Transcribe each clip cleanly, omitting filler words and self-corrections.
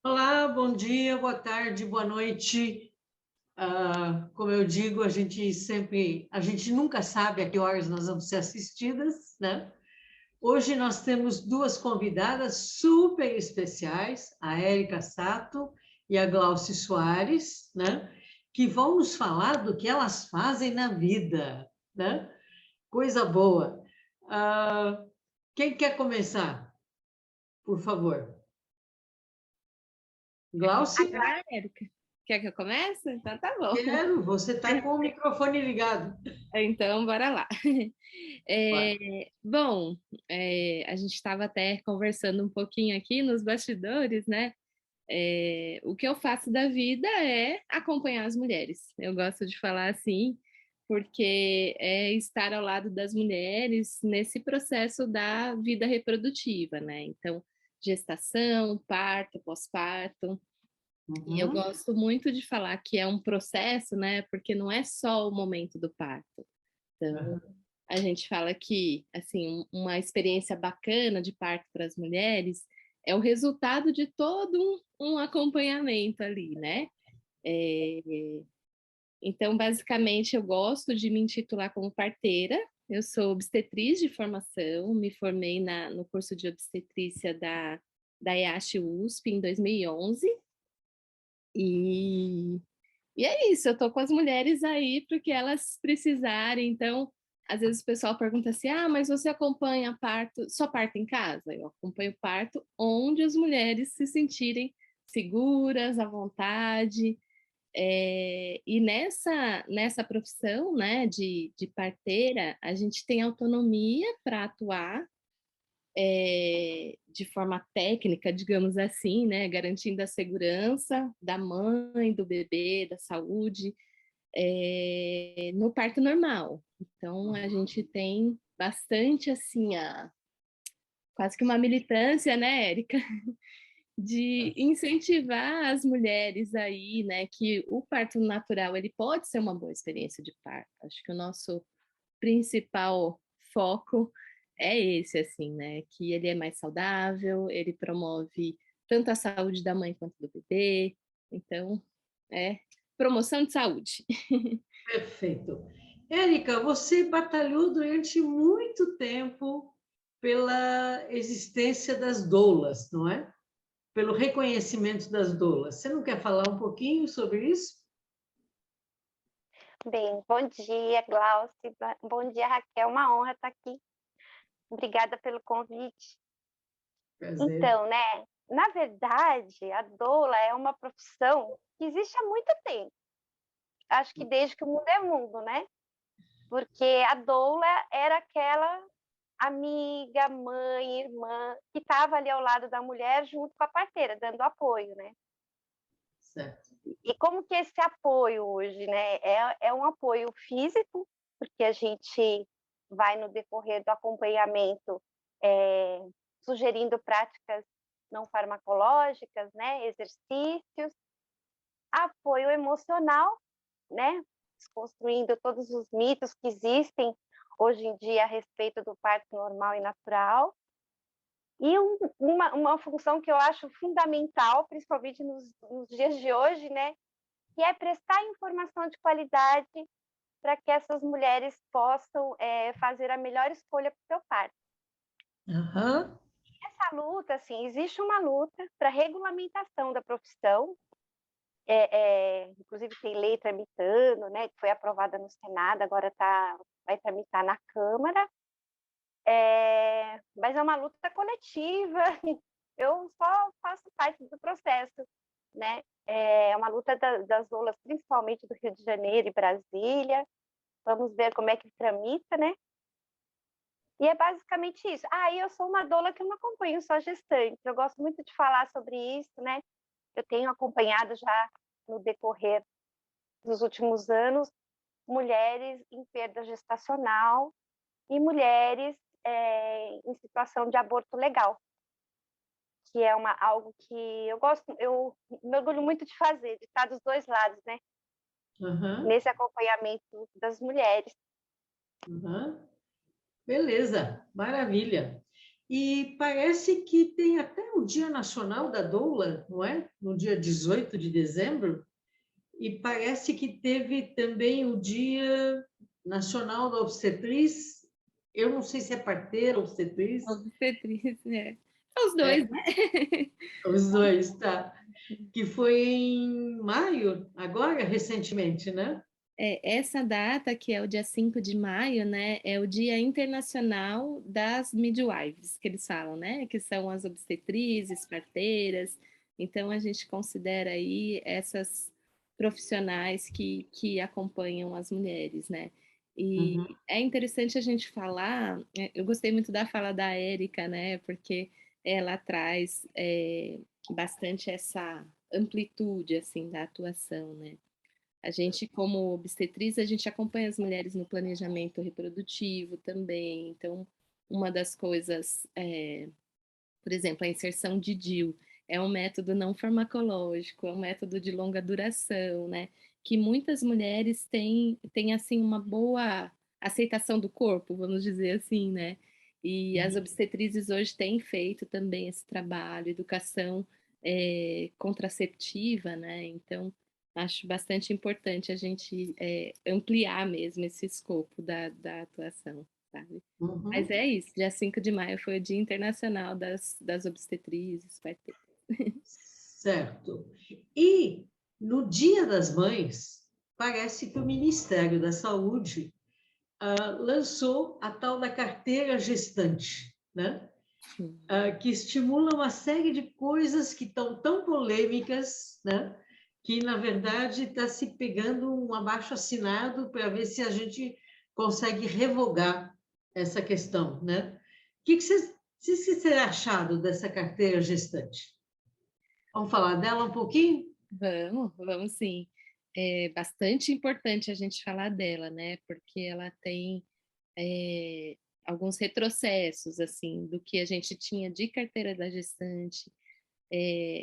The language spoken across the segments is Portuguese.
Olá, bom dia, boa tarde, boa noite. Como eu digo, a gente nunca sabe a que horas nós vamos ser assistidas, né? Hoje nós temos duas convidadas super especiais, a Érica Sato e a Glauci Soares, né? Que vão nos falar do que elas fazem na vida, né? Coisa boa. Ah, quem quer começar, por favor? Glauci? Ah, Érica, quer que eu comece? Então tá bom. Quero, você está com o microfone ligado. Então, bora lá. Vai. Bom, a gente estava até conversando um pouquinho aqui nos bastidores, né? O que eu faço da vida é acompanhar as mulheres. Eu gosto de falar assim, porque é estar ao lado das mulheres nesse processo da vida reprodutiva, né? Então, gestação, parto, pós-parto. E eu Uhum, gosto muito de falar que é um processo, né? Porque não é só o momento do parto. Então, uhum, a gente fala que, assim, uma experiência bacana de parto para as mulheres é o resultado de todo um acompanhamento ali, né? É, então, basicamente, eu gosto de me intitular como parteira. Eu sou obstetriz de formação, me formei no curso de obstetrícia da EASH USP em 2011. E E é isso, eu tô com as mulheres aí porque elas precisarem. Então, às vezes o pessoal pergunta assim: ah, mas você acompanha parto, só parto em casa? Eu acompanho parto onde as mulheres se sentirem seguras, à vontade. E nessa profissão, né, de parteira, a gente tem autonomia para atuar de forma técnica, digamos assim, né, garantindo a segurança da mãe, do bebê, da saúde no parto normal. Então, a gente tem bastante, assim, quase que uma militância, né, Érica, de incentivar as mulheres aí, né, que o parto natural, ele pode ser uma boa experiência de parto. Acho que o nosso principal foco é esse, assim, né, que ele é mais saudável, ele promove tanto a saúde da mãe quanto do bebê. Então, é promoção de saúde. perfeito. Érica, você batalhou durante muito tempo pela existência das doulas, não é? Pelo reconhecimento das doulas. Você não quer falar um pouquinho sobre isso? Bem, bom dia, Glauci. Bom dia, Raquel. Uma honra estar aqui. Obrigada pelo convite. Prazer. Então, né, na verdade, a doula é uma profissão que existe há muito tempo. Acho que desde que o mundo é mundo, né? Porque a doula era aquela amiga, mãe, irmã que estava ali ao lado da mulher junto com a parteira, dando apoio, né? Certo. E como que é esse apoio hoje, né? É um apoio físico, porque a gente vai no decorrer do acompanhamento é, sugerindo práticas não farmacológicas, né? Exercícios, apoio emocional, né? Desconstruindo todos os mitos que existem hoje em dia a respeito do parto normal e natural. E uma função que eu acho fundamental, principalmente nos dias de hoje, né? Que é prestar informação de qualidade para que essas mulheres possam fazer a melhor escolha para o seu parto. Aham. Essa luta, assim, existe uma luta para regulamentação da profissão, inclusive tem lei tramitando, né, que foi aprovada no Senado, agora vai tramitar na Câmara, mas é uma luta coletiva, eu só faço parte do processo, né? É uma luta das doulas, principalmente do Rio de Janeiro e Brasília. Vamos ver como é que tramita, né? E é basicamente isso. Eu sou uma doula que não acompanho só gestantes. Eu gosto muito de falar sobre isso, né? Eu tenho acompanhado já no decorrer dos últimos anos mulheres em perda gestacional e mulheres em situação de aborto legal, que é algo que eu me orgulho muito de fazer, de estar dos dois lados, né? Aham. Nesse acompanhamento das mulheres. Aham. Beleza, maravilha. E parece que tem até o Dia Nacional da Doula, não é? No dia 18 de dezembro. E parece que teve também o Dia Nacional da Obstetriz. Eu não sei se é parteira ou obstetriz. Obstetriz, né? Os É, dois, né? os dois, tá. Que foi em maio, agora, recentemente, né? Essa data, que é o dia 5 de maio, né, é o Dia Internacional das Midwives, que eles falam, né, que são as obstetrizes, parteiras. Então, a gente considera aí essas profissionais que acompanham as mulheres, né? E Uhum, é interessante a gente falar, eu gostei muito da fala da Érica, né, porque ela traz bastante essa amplitude, assim, da atuação, né? A gente, como obstetriz, a gente acompanha as mulheres no planejamento reprodutivo também. Então, uma das coisas, por exemplo, a inserção de DIU é um método não farmacológico, é um método de longa duração, né? Que muitas mulheres têm assim, uma boa aceitação do corpo, vamos dizer assim, né? E as uhum. obstetrizes hoje têm feito também esse trabalho, educação contraceptiva, né? Então, acho bastante importante a gente ampliar mesmo esse escopo da atuação, sabe? Mas Uhum. é isso, dia 5 de maio foi o Dia Internacional das Obstetrizes, parteiras. Certo. E no Dia das Mães, parece que o Ministério da Saúde lançou a tal da carteira gestante, né? Que estimula uma série de coisas que estão tão polêmicas, né? Que, na verdade, está se pegando um abaixo-assinado para ver se a gente consegue revogar essa questão, né? O que vocês terem achado dessa carteira gestante? Vamos falar dela um pouquinho? Vamos sim. É bastante importante a gente falar dela, né? Porque ela tem é, alguns retrocessos, assim, do que a gente tinha de carteira da gestante.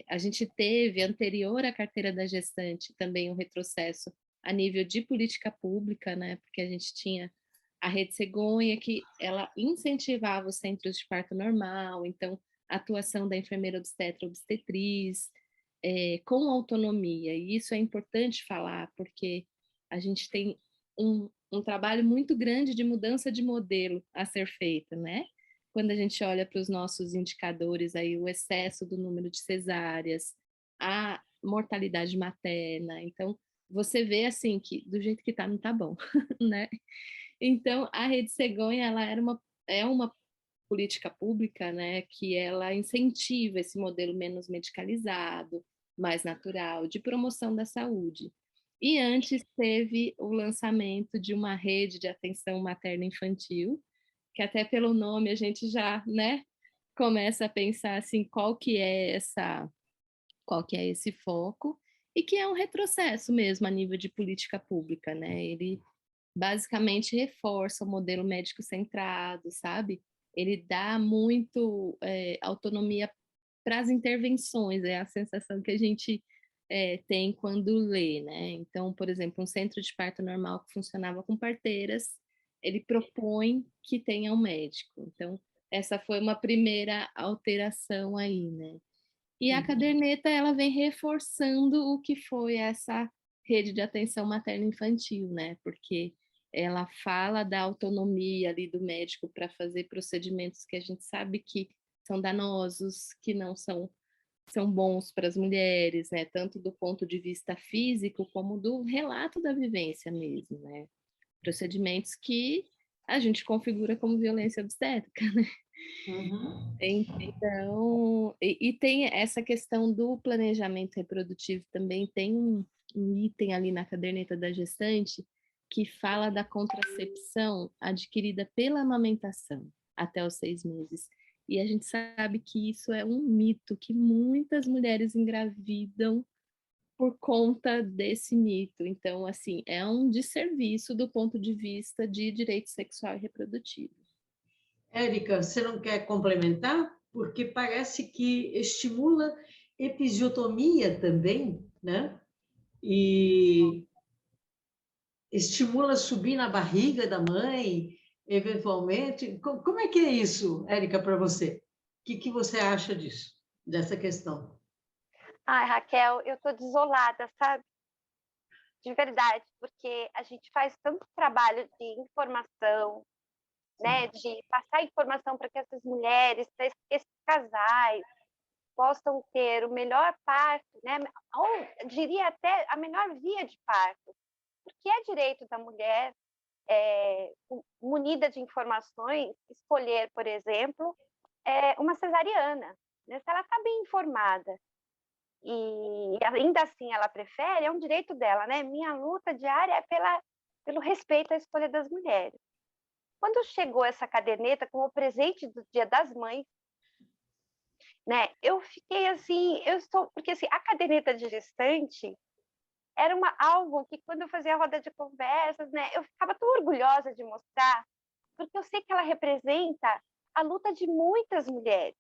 A gente teve, anterior à carteira da gestante, também um retrocesso a nível de política pública, né? Porque a gente tinha a Rede Cegonha, que ela incentivava os centros de parto normal, então a atuação da enfermeira obstetra obstetriz, com autonomia. E isso é importante falar, porque a gente tem um trabalho muito grande de mudança de modelo a ser feito, né? Quando a gente olha para os nossos indicadores aí, o excesso do número de cesáreas, a mortalidade materna. Então, você vê assim que do jeito que tá, não tá bom, né? Então, a Rede Cegonha, ela é uma política pública, né, que ela incentiva esse modelo menos medicalizado, mais natural, de promoção da saúde. E antes teve o lançamento de uma rede de atenção materno-infantil, que até pelo nome a gente já, né, começa a pensar assim, qual que é esse foco, e que é um retrocesso mesmo a nível de política pública, né? Ele basicamente reforça o modelo médico centrado, sabe? Ele dá muito autonomia para as intervenções, é a sensação que a gente tem quando lê, né? Então, por exemplo, um centro de parto normal que funcionava com parteiras, ele propõe que tenha um médico. Então, essa foi uma primeira alteração aí, né? E a Uhum. caderneta, ela vem reforçando o que foi essa rede de atenção materno-infantil, né? Porque ela fala da autonomia ali do médico para fazer procedimentos que a gente sabe que são danosos, que não são bons para as mulheres, né? Tanto do ponto de vista físico como do relato da vivência mesmo, né? Procedimentos que a gente configura como violência obstétrica, né? Uhum. Então, e tem essa questão do planejamento reprodutivo também, tem um item ali na caderneta da gestante que fala da contracepção adquirida pela amamentação até os 6 meses. E a gente sabe que isso é um mito, que muitas mulheres engravidam por conta desse mito. Então, assim, é um desserviço do ponto de vista de direito sexual e reprodutivo. Érica, você não quer complementar? Porque parece que estimula episiotomia também, né? E estimula subir na barriga da mãe. eventualmente. Como é que é isso, Érica, para você? O que você acha disso, dessa questão? Ai, Raquel, eu tô desolada, sabe? De verdade, porque a gente faz tanto trabalho de informação, né? De passar informação para que essas mulheres, para esses casais, possam ter o melhor parto, né? Ou diria até a melhor via de parto, porque é direito da mulher, munida de informações, escolher, por exemplo, uma cesariana, né? Se ela está bem informada e ainda assim ela prefere, é um direito dela, né? Minha luta diária é pelo respeito à escolha das mulheres. Quando chegou essa caderneta como presente do Dia das Mães, né? Eu fiquei assim, porque assim, a caderneta de gestante era algo que quando eu fazia a roda de conversas, né, eu ficava tão orgulhosa de mostrar, porque eu sei que ela representa a luta de muitas mulheres,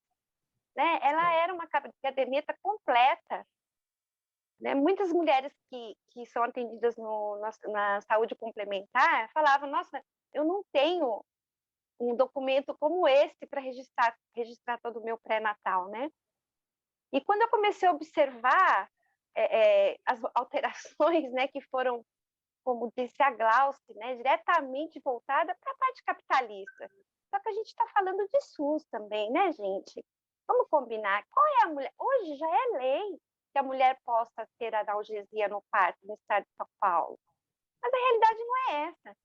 né? Ela era uma caderneta completa, né? Muitas mulheres que são atendidas na saúde complementar falavam, nossa, eu não tenho um documento como esse para registrar todo o meu pré-natal, né? E quando eu comecei a observar as alterações, né, que foram, como disse a Glauce, né, diretamente voltada para a parte capitalista. Só que a gente está falando de SUS também, né, gente? Vamos combinar. Qual é a mulher? Hoje já é lei que a mulher possa ter analgesia no parto no estado de São Paulo. Mas a realidade não é essa.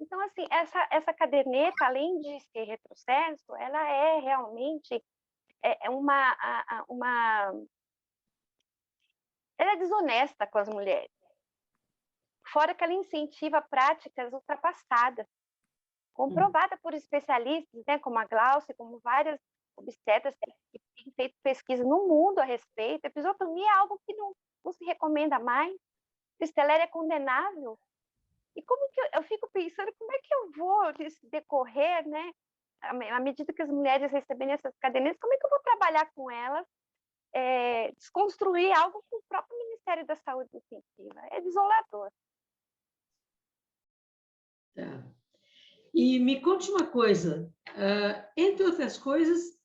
Então, assim, essa caderneta, além de ser retrocesso, ela é realmente uma ela é desonesta com as mulheres. Fora que ela incentiva práticas ultrapassadas, comprovada por especialistas, né, como a Glauce, como várias obstetras que têm feito pesquisa no mundo a respeito. Episiotomia é algo que não se recomenda mais. Cisteléria é condenável. E como que eu fico pensando, como é que eu vou, nesse decorrer, né, à medida que as mulheres receberem essas cadernetas, como é que eu vou trabalhar com elas, desconstruir algo que o próprio Ministério da Saúde incentiva? É desolador. Tá. E me conte uma coisa, entre outras coisas,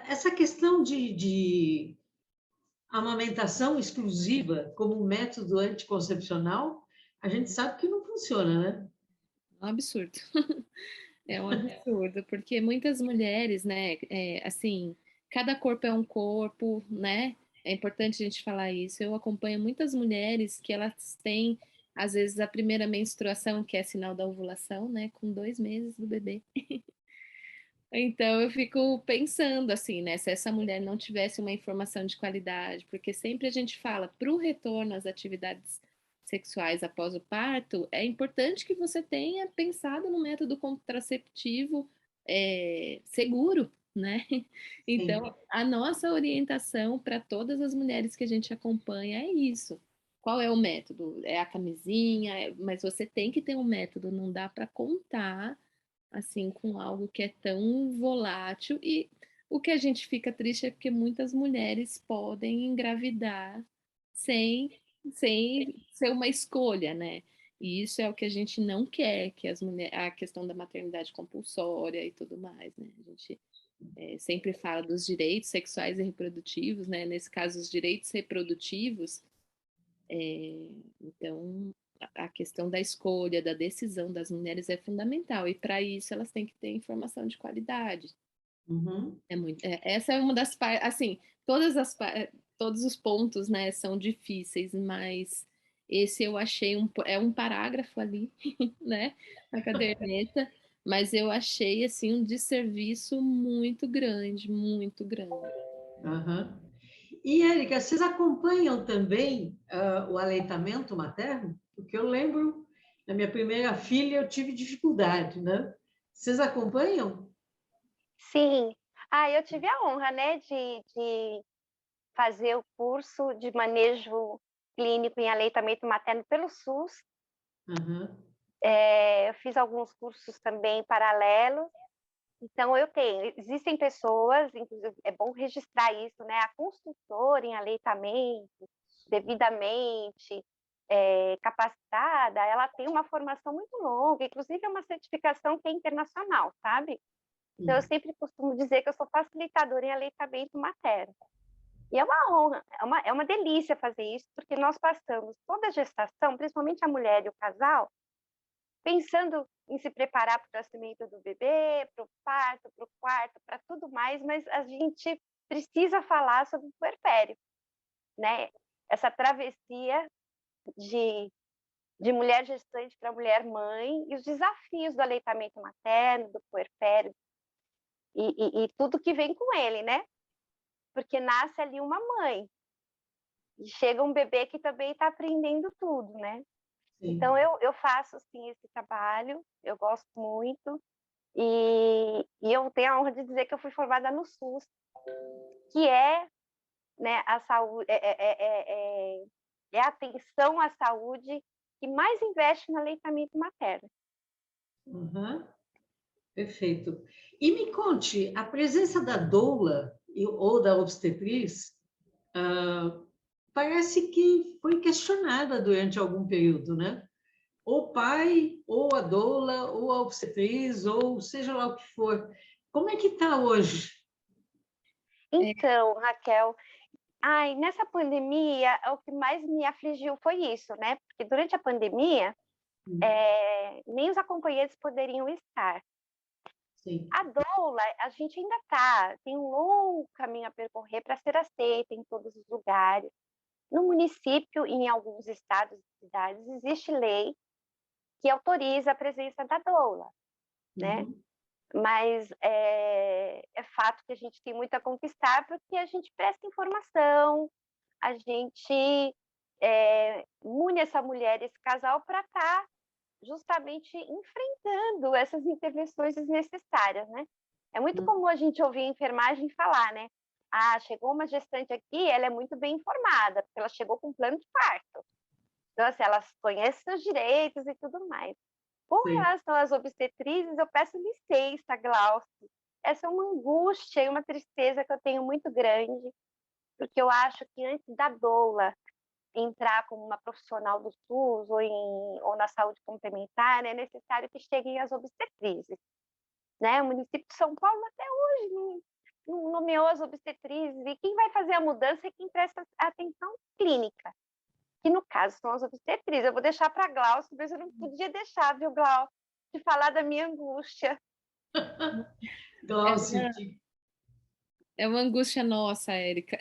essa questão de amamentação exclusiva como um método anticoncepcional, a gente sabe que não funciona, né? É um absurdo. É um absurdo, porque muitas mulheres, né, assim, cada corpo é um corpo, né? É importante a gente falar isso. Eu acompanho muitas mulheres que elas têm, às vezes, a primeira menstruação, que é sinal da ovulação, né, com 2 meses do bebê. Então eu fico pensando assim, né, se essa mulher não tivesse uma informação de qualidade, porque sempre a gente fala para o retorno às atividades sexuais após o parto, é importante que você tenha pensado no método contraceptivo seguro, né? Sim. Então, a nossa orientação para todas as mulheres que a gente acompanha é isso. Qual é o método? É a camisinha, mas você tem que ter um método, não dá para contar assim, com algo que é tão volátil. E o que a gente fica triste é porque muitas mulheres podem engravidar sem, sem ser uma escolha, né? E isso é o que a gente não quer, que as mulheres, a questão da maternidade compulsória e tudo mais, né? A gente sempre fala dos direitos sexuais e reprodutivos, né? Nesse caso, os direitos reprodutivos. Então, a questão da escolha, da decisão das mulheres é fundamental. E para isso elas têm que ter informação de qualidade. Uhum. Essa é uma das partes, assim, todos os pontos, né, são difíceis, mas esse eu achei é um parágrafo ali, né, na caderneta, mas eu achei assim um desserviço muito grande, muito grande. Aham. E, Érica, vocês acompanham também o aleitamento materno? Porque eu lembro, na minha primeira filha, eu tive dificuldade, né? Vocês acompanham? Sim. Eu tive a honra, né, de fazer o curso de manejo clínico em aleitamento materno pelo SUS. Aham. Eu fiz alguns cursos também paralelos. Então, existem pessoas, inclusive, é bom registrar isso, né? A consultora em aleitamento, devidamente, capacitada, ela tem uma formação muito longa, inclusive é uma certificação que é internacional, sabe? Então, eu sempre costumo dizer que eu sou facilitadora em aleitamento materno. E é uma honra, é uma delícia fazer isso, porque nós passamos toda a gestação, principalmente a mulher e o casal, pensando em se preparar para o nascimento do bebê, para o parto, para o quarto, para tudo mais, mas a gente precisa falar sobre o puerpério, né? Essa travessia de mulher gestante para mulher mãe e os desafios do aleitamento materno, do puerpério e tudo que vem com ele, né? Porque nasce ali uma mãe e chega um bebê que também está aprendendo tudo, né? Sim. Então eu faço sim esse trabalho, eu gosto muito e eu tenho a honra de dizer que eu fui formada no SUS, que é, né, a saúde, é a atenção à saúde que mais investe no aleitamento materno. Uhum. Perfeito. E me conte, a presença da doula ou da obstetriz parece que foi questionada durante algum período, né? Ou o pai, ou a doula, ou a obstetriz, ou seja lá o que for. Como é que está hoje? Então, Raquel, nessa pandemia, o que mais me afligiu foi isso, né? Porque durante a pandemia, nem os acompanhantes poderiam estar. Sim. A doula, a gente ainda tem um longo caminho a percorrer para ser aceita em todos os lugares. No município, em alguns estados e cidades, existe lei que autoriza a presença da doula, né? Mas é fato que a gente tem muito a conquistar porque a gente presta informação, a gente une essa mulher, esse casal, para estar justamente enfrentando essas intervenções desnecessárias, né? É muito comum a gente ouvir a enfermagem falar, né? Chegou uma gestante aqui, ela é muito bem informada, porque ela chegou com plano de parto. Então, assim, ela conhece seus direitos e tudo mais. Com Sim. relação às obstetrizes, eu peço licença, Glaucio. Essa é uma angústia e uma tristeza que eu tenho muito grande, porque eu acho que antes da doula entrar como uma profissional do SUS ou na saúde complementar, é necessário que cheguem as obstetrizes, né? O município de São Paulo até hoje não nomeou as obstetrizes, e quem vai fazer a mudança é quem presta atenção clínica, que no caso são as obstetrizes. Eu vou deixar para a Glaucio, mas eu não podia deixar, viu, Glaucio, de falar da minha angústia. Glaucio, É uma angústia nossa, Érica.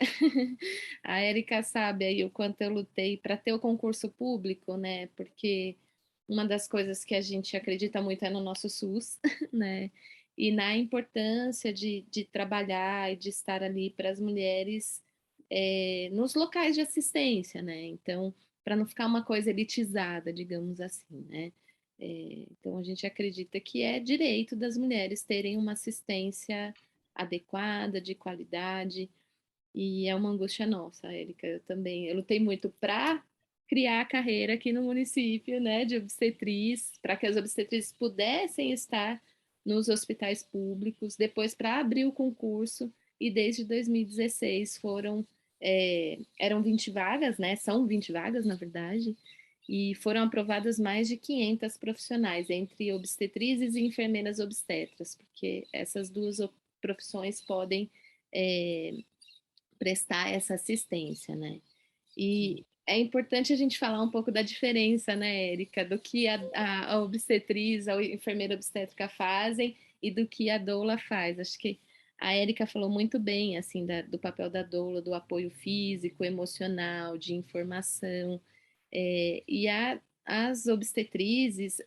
A Érica sabe aí o quanto eu lutei para ter o concurso público, né? Porque uma das coisas que a gente acredita muito é no nosso SUS, né? E na importância de trabalhar e de estar ali para as mulheres nos locais de assistência, né? Então, para não ficar uma coisa elitizada, digamos assim, né? Então, a gente acredita que é direito das mulheres terem uma assistência adequada, de qualidade, e é uma angústia nossa, Érica. Eu lutei muito para criar a carreira aqui no município, né, de obstetriz, para que as obstetrizes pudessem estar nos hospitais públicos, depois para abrir o concurso, e desde 2016 eram 20 vagas, né, são 20 vagas, na verdade, e foram aprovadas mais de 500 profissionais, entre obstetrizes e enfermeiras obstetras, porque essas duas profissões podem prestar essa assistência, né? E é importante a gente falar um pouco da diferença, né, Érica, do que a obstetriz, a enfermeira obstétrica fazem e do que a doula faz. Acho que a Érica falou muito bem, assim, do papel da doula, do apoio físico, emocional, de informação. E as obstetrizes,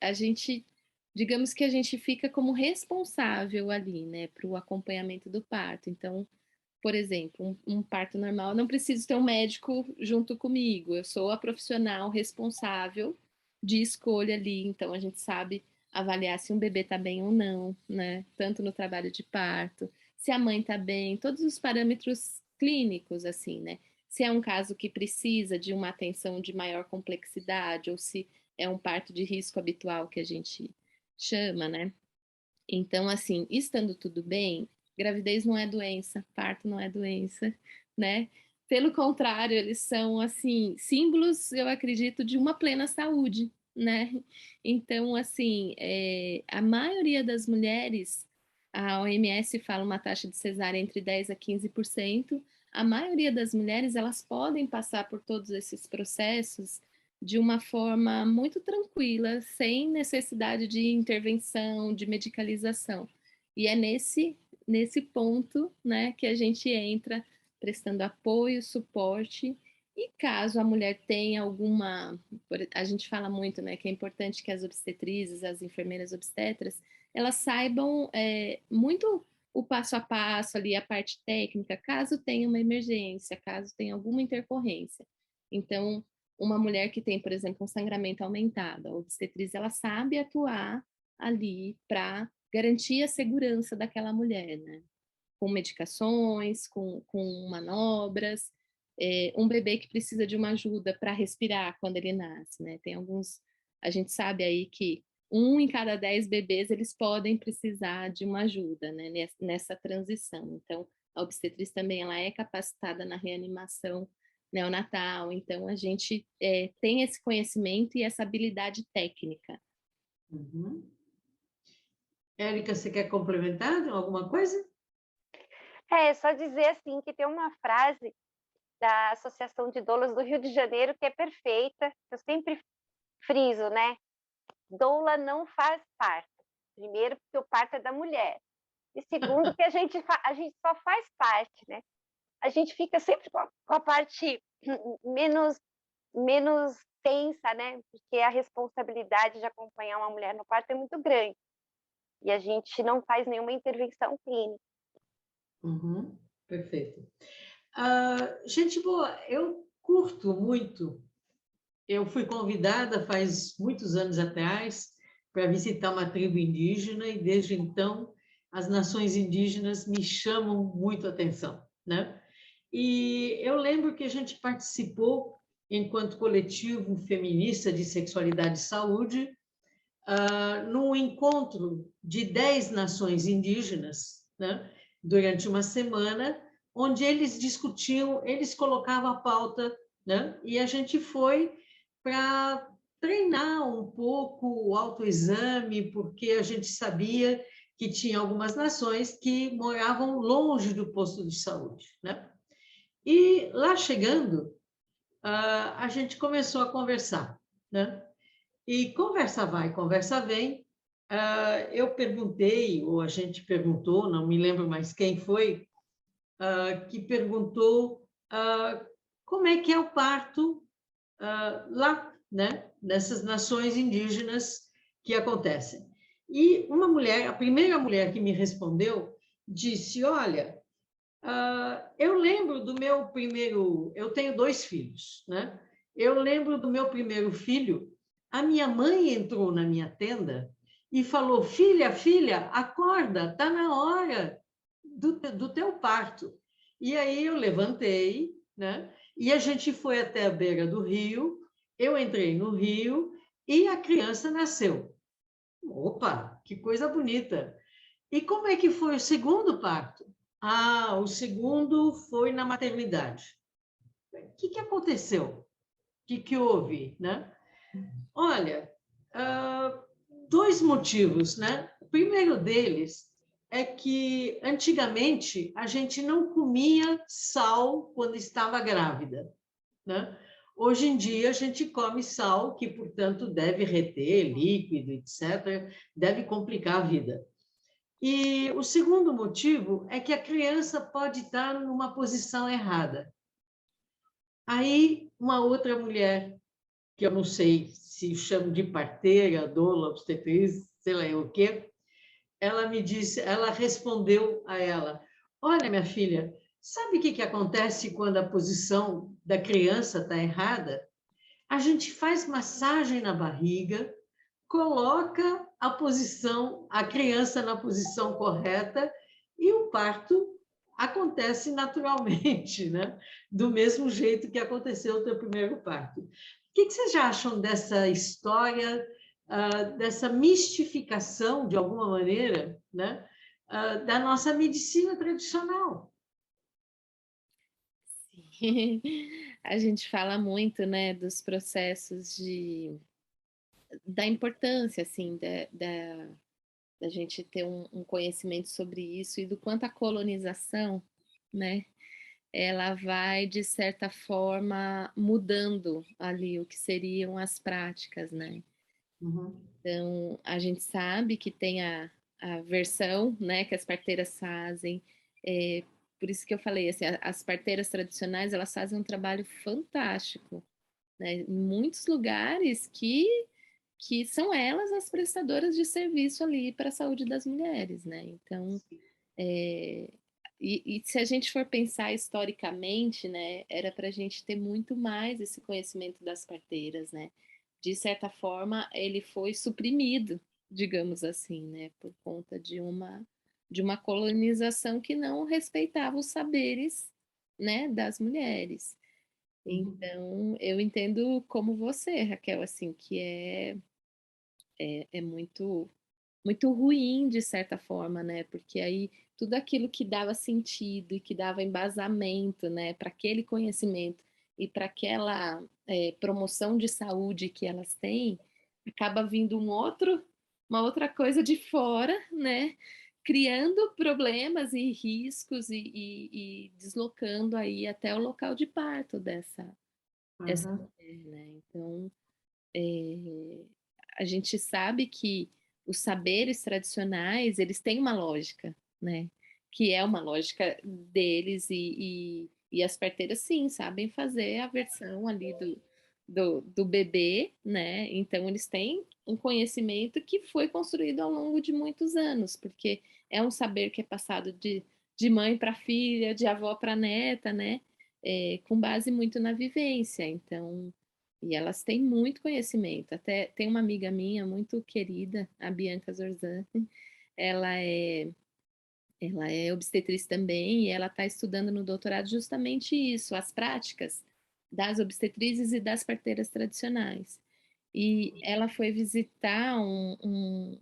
digamos que a gente fica como responsável ali, né, para o acompanhamento do parto. Então, por exemplo, um parto normal, eu não preciso ter um médico junto comigo, eu sou a profissional responsável de escolha ali, então a gente sabe avaliar se um bebê está bem ou não, né? Tanto no trabalho de parto, se a mãe está bem, todos os parâmetros clínicos, assim, né? Se é um caso que precisa de uma atenção de maior complexidade, ou se é um parto de risco habitual que a gente chama, né? Então, assim, estando tudo bem, gravidez não é doença, parto não é doença, né? Pelo contrário, eles são, assim, símbolos, eu acredito, de uma plena saúde, né? Então, assim, a maioria das mulheres, a OMS fala uma taxa de cesárea entre 10% a 15%, a maioria das mulheres, elas podem passar por todos esses processos de uma forma muito tranquila, sem necessidade de intervenção, de medicalização. E é nesse ponto, né, que a gente entra prestando apoio, suporte, e caso a mulher tenha alguma, a gente fala muito, né, que é importante que as obstetrizes, as enfermeiras obstetras, elas saibam muito o passo a passo ali, a parte técnica, caso tenha uma emergência, caso tenha alguma intercorrência. Então, uma mulher que tem, por exemplo, um sangramento aumentado, a obstetriz, ela sabe atuar ali para garantir a segurança daquela mulher, né? Com medicações, com manobras, um bebê que precisa de uma ajuda para respirar quando ele nasce, né? Tem alguns, a gente sabe aí que 1 em cada 10 bebês, eles podem precisar de uma ajuda, né? Nessa transição. Então, a obstetriz também, ela é capacitada na reanimação neonatal, então a gente tem esse conhecimento e essa habilidade técnica. Uhum. Érica, você quer complementar alguma coisa? Só dizer assim que tem uma frase da Associação de Doulas do Rio de Janeiro que é perfeita, eu sempre friso, né? Doula não faz parto. Primeiro, porque o parto é da mulher. E segundo, que a gente só faz parte, né? A gente fica sempre com a parte menos tensa, né? Porque a responsabilidade de acompanhar uma mulher no parto é muito grande. E a gente não faz nenhuma intervenção clínica. Uhum, perfeito. Gente boa, eu curto muito. Eu fui convidada faz muitos anos atrás para visitar uma tribo indígena e desde então as nações indígenas me chamam muito a atenção, né? E eu lembro que a gente participou enquanto coletivo feminista de sexualidade e saúde num encontro de 10 nações indígenas, né? Durante uma semana, onde eles discutiam, eles colocavam a pauta, né? E a gente foi para treinar um pouco o autoexame, porque a gente sabia que tinha algumas nações que moravam longe do posto de saúde, né? E lá chegando, a gente começou a conversar, né? E conversa vai, conversa vem. Eu perguntei, ou a gente perguntou, não me lembro mais quem foi, que perguntou como é que é o parto lá, né, nessas nações indígenas que acontecem. E uma mulher, a primeira mulher que me respondeu, disse: olha, eu lembro do meu primeiro, eu tenho 2 filhos, né? Eu lembro do meu primeiro filho, a minha mãe entrou na minha tenda e falou: filha, filha, acorda, está na hora do teu parto. E aí eu levantei, né? E a gente foi até a beira do rio, eu entrei no rio e a criança nasceu. Opa, que coisa bonita! E como é que foi o segundo parto? O segundo foi na maternidade. O que aconteceu? O que houve, né? Olha, 2 motivos, né? O primeiro deles é que antigamente a gente não comia sal quando estava grávida, né? Hoje em dia a gente come sal, que portanto deve reter líquido, etc., deve complicar a vida. E o segundo motivo é que a criança pode estar numa posição errada. Aí, uma outra mulher, que eu não sei se chamo de parteira, doula, obstetriz, sei lá o quê, ela me disse, ela respondeu a ela: olha, minha filha, sabe o que acontece quando a posição da criança está errada? A gente faz massagem na barriga, coloca a criança na posição correta e o parto acontece naturalmente, né? Do mesmo jeito que aconteceu o teu primeiro parto. O que vocês acham dessa história, dessa mistificação, de alguma maneira, né? Da nossa medicina tradicional? A gente fala muito, né, dos processos da importância, assim, da gente ter um conhecimento sobre isso e do quanto a colonização, né, ela vai, de certa forma, mudando ali o que seriam as práticas, né? Uhum. Então, a gente sabe que tem a versão, né, que as parteiras fazem. Por isso que eu falei, assim, as parteiras tradicionais, elas fazem um trabalho fantástico, né? Em muitos lugares que são elas as prestadoras de serviço ali para a saúde das mulheres, né? Então, é, e se a gente for pensar historicamente, né, era para a gente ter muito mais esse conhecimento das parteiras, né? De certa forma, ele foi suprimido, digamos assim, né, por conta de uma colonização que não respeitava os saberes, né, das mulheres. Uhum. Então, eu entendo como você, Raquel, assim, que é muito muito ruim de certa forma, né? Porque aí tudo aquilo que dava sentido e que dava embasamento, né, para aquele conhecimento e para aquela promoção de saúde que elas têm, acaba vindo uma outra coisa de fora, né? Criando problemas e riscos e deslocando aí até o local de parto essa Uhum. mulher, né? Então, é, a gente sabe que os saberes tradicionais, eles têm uma lógica, né? Que é uma lógica deles e as parteiras, sim, sabem fazer a versão ali do bebê, né? Então, eles têm um conhecimento que foi construído ao longo de muitos anos, porque é um saber que é passado de mãe para filha, de avó para neta, né? Com base muito na vivência. Então, e elas têm muito conhecimento. Até tem uma amiga minha muito querida, a Bianca Zorzan. Ela é, ela é obstetriz também e ela está estudando no doutorado justamente isso, as práticas das obstetrizes e das parteiras tradicionais. E ela foi visitar uma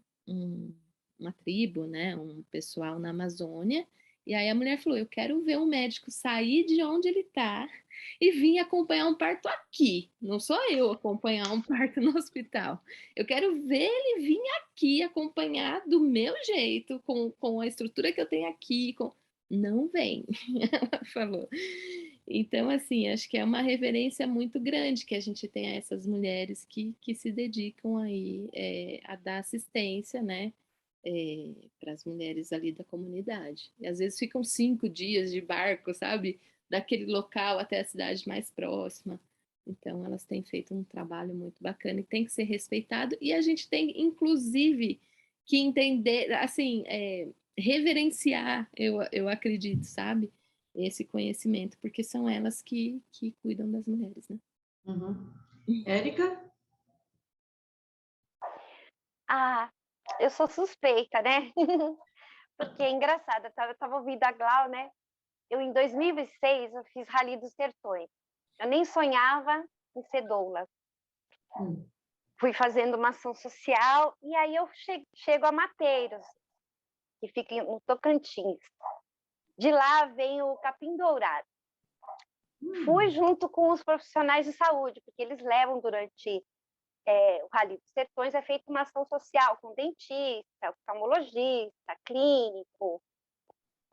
tribo, né, um pessoal na Amazônia. E aí a mulher falou: Eu quero ver um médico sair de onde ele está e vir acompanhar um parto aqui. Não sou eu acompanhar um parto no hospital. Eu quero ver ele vir aqui acompanhar do meu jeito, com a estrutura que eu tenho aqui. Não vem, ela falou. Então, assim, acho que é uma reverência muito grande que a gente tem a essas mulheres que se dedicam aí a dar assistência, né, para as mulheres ali da comunidade. E às vezes ficam 5 dias de barco, sabe, daquele local até a cidade mais próxima. Então, elas têm feito um trabalho muito bacana e tem que ser respeitado. E a gente tem, inclusive, que entender, assim, reverenciar, eu acredito, sabe? Esse conhecimento, porque são elas que cuidam das mulheres, né? Uhum. Érica? Ah, eu sou suspeita, né? Porque é engraçado, eu tava ouvindo a Glau, né? Eu, em 2006, eu fiz Rally dos Sertões. Eu nem sonhava em ser doula. Hum. Fui fazendo uma ação social e aí eu chego a Mateiros, que fica no Tocantins. De lá vem o Capim Dourado. Fui junto com os profissionais de saúde, porque eles levam durante o Rally dos Sertões, é feita uma ação social com dentista, oftalmologista, clínico,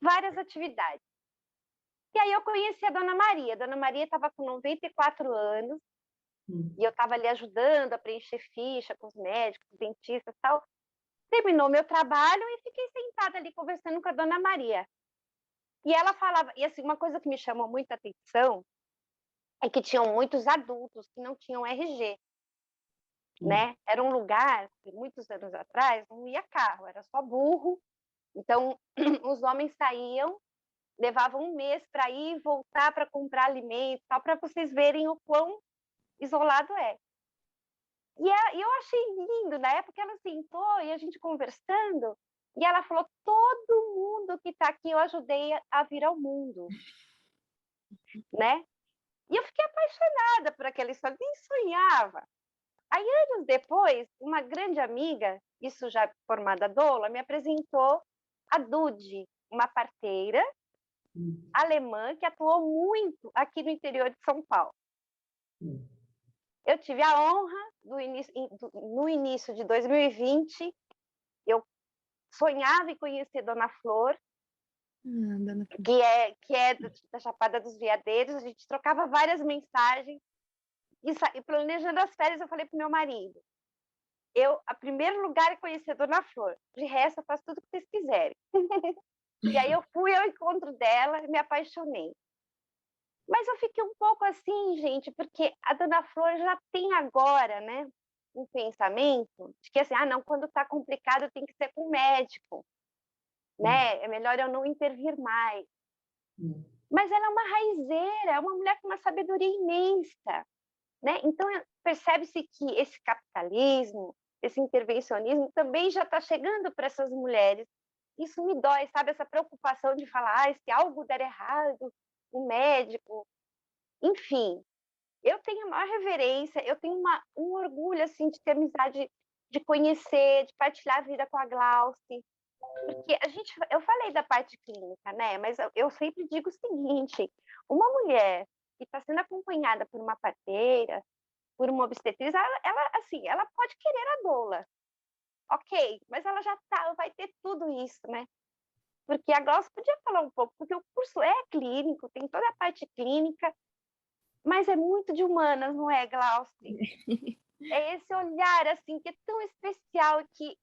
várias atividades. E aí eu conheci a Dona Maria. A Dona Maria estava com 94 anos e eu estava ali ajudando a preencher ficha com os médicos, os dentistas e tal. Terminou meu trabalho e fiquei sentada ali conversando com a Dona Maria. E ela falava, e assim, uma coisa que me chamou muita atenção é que tinham muitos adultos que não tinham RG, né? Era um lugar que muitos anos atrás não ia carro, era só burro. Então, os homens saíam, levavam um mês para ir e voltar para comprar alimento, só para vocês verem o quão isolado é. E eu achei lindo, na época ela sentou e a gente conversando, e ela falou: todo mundo que está aqui eu ajudei a vir ao mundo, né? E eu fiquei apaixonada por aquela história, nem sonhava. Aí, anos depois, uma grande amiga, isso já formada doula, me apresentou a Dude, uma parteira alemã que atuou muito aqui no interior de São Paulo. Eu tive a honra, no início de 2020, eu sonhava em conhecer Dona Flor, que é da Chapada dos Veadeiros. A gente trocava várias mensagens, e planejando as férias, eu falei para o meu marido, a primeiro lugar é conhecer Dona Flor, de resto eu faço tudo o que vocês quiserem. E aí eu fui ao encontro dela e me apaixonei. Mas eu fiquei um pouco assim, gente, porque a Dona Flor já tem agora, né, um pensamento de que assim, não, quando está complicado tem que ser com o médico, né? É melhor eu não intervir mais. Mas ela é uma raizeira, é uma mulher com uma sabedoria imensa, né? Então percebe-se que esse capitalismo, esse intervencionismo também já está chegando para essas mulheres. Isso me dói, sabe? Essa preocupação de falar, se algo der errado, o médico. Enfim, eu tenho a maior reverência, eu tenho um orgulho, assim, de ter amizade, de conhecer, de partilhar a vida com a Glauce. Porque eu falei da parte clínica, né? Mas eu sempre digo o seguinte, uma mulher que está sendo acompanhada por uma parteira, por uma obstetriz, ela pode querer a doula, ok, mas ela já vai ter tudo isso, né? Porque a Glauce podia falar um pouco, porque o curso é clínico, tem toda a parte clínica, mas é muito de humanas, não é, Glauce? É esse olhar, assim, que é tão especial, que,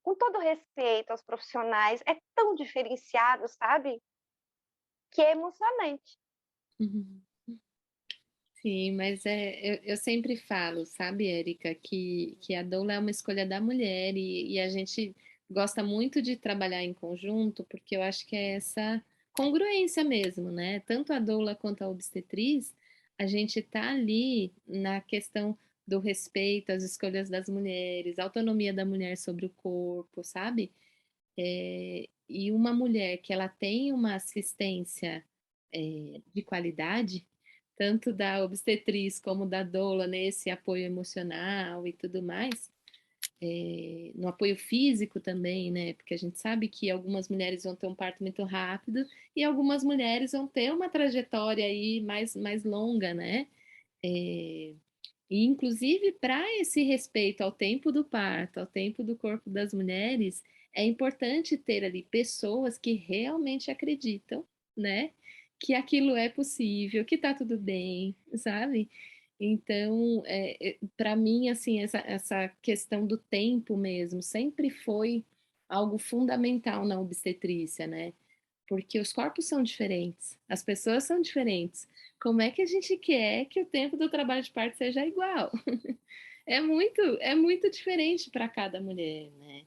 com todo respeito aos profissionais, é tão diferenciado, sabe? Que é emocionante. Sim, mas eu sempre falo, sabe, Érica, que a doula é uma escolha da mulher e a gente gosta muito de trabalhar em conjunto, porque eu acho que é essa congruência mesmo, né? Tanto a doula quanto a obstetriz, a gente tá ali na questão do respeito às escolhas das mulheres, a autonomia da mulher sobre o corpo, sabe? E uma mulher que ela tem uma assistência de qualidade, tanto da obstetriz como da doula, nesse apoio emocional e tudo mais, no apoio físico também, né? Porque a gente sabe que algumas mulheres vão ter um parto muito rápido e algumas mulheres vão ter uma trajetória aí mais longa, né? E inclusive para esse respeito ao tempo do parto, ao tempo do corpo das mulheres, é importante ter ali pessoas que realmente acreditam, né? Que aquilo é possível, que tá tudo bem, sabe? Então, para mim, assim, essa questão do tempo mesmo sempre foi algo fundamental na obstetrícia, né? Porque os corpos são diferentes, as pessoas são diferentes. Como é que a gente quer que o tempo do trabalho de parto seja igual? É muito diferente para cada mulher, né?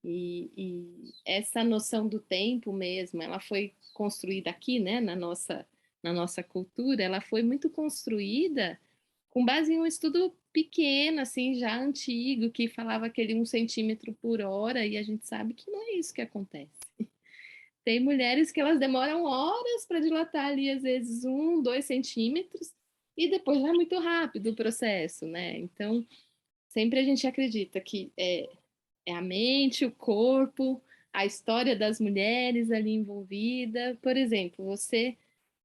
E essa noção do tempo mesmo, ela foi construída aqui, né, na nossa cultura, ela foi muito construída com base em um estudo pequeno, assim, já antigo, que falava aquele 1 centímetro por hora, e a gente sabe que não é isso que acontece. Tem mulheres que elas demoram horas para dilatar ali, às vezes 1, 2 centímetros, e depois vai muito rápido o processo, né? Então, sempre a gente acredita que é a mente, o corpo, a história das mulheres ali envolvida. Por exemplo, você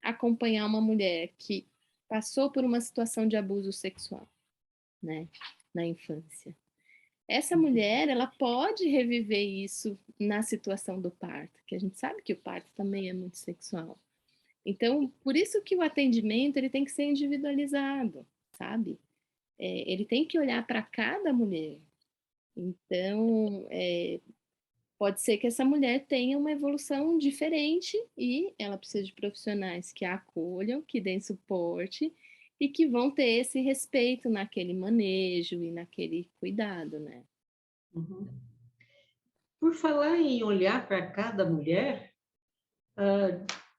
acompanhar uma mulher que passou por uma situação de abuso sexual, né, na infância. Essa mulher, ela pode reviver isso na situação do parto, que a gente sabe que o parto também é muito sexual. Então, por isso que o atendimento ele tem que ser individualizado, sabe? Ele tem que olhar para cada mulher. Então, pode ser que essa mulher tenha uma evolução diferente e ela precisa de profissionais que a acolham, que deem suporte e que vão ter esse respeito naquele manejo e naquele cuidado, né? Por falar em olhar para cada mulher,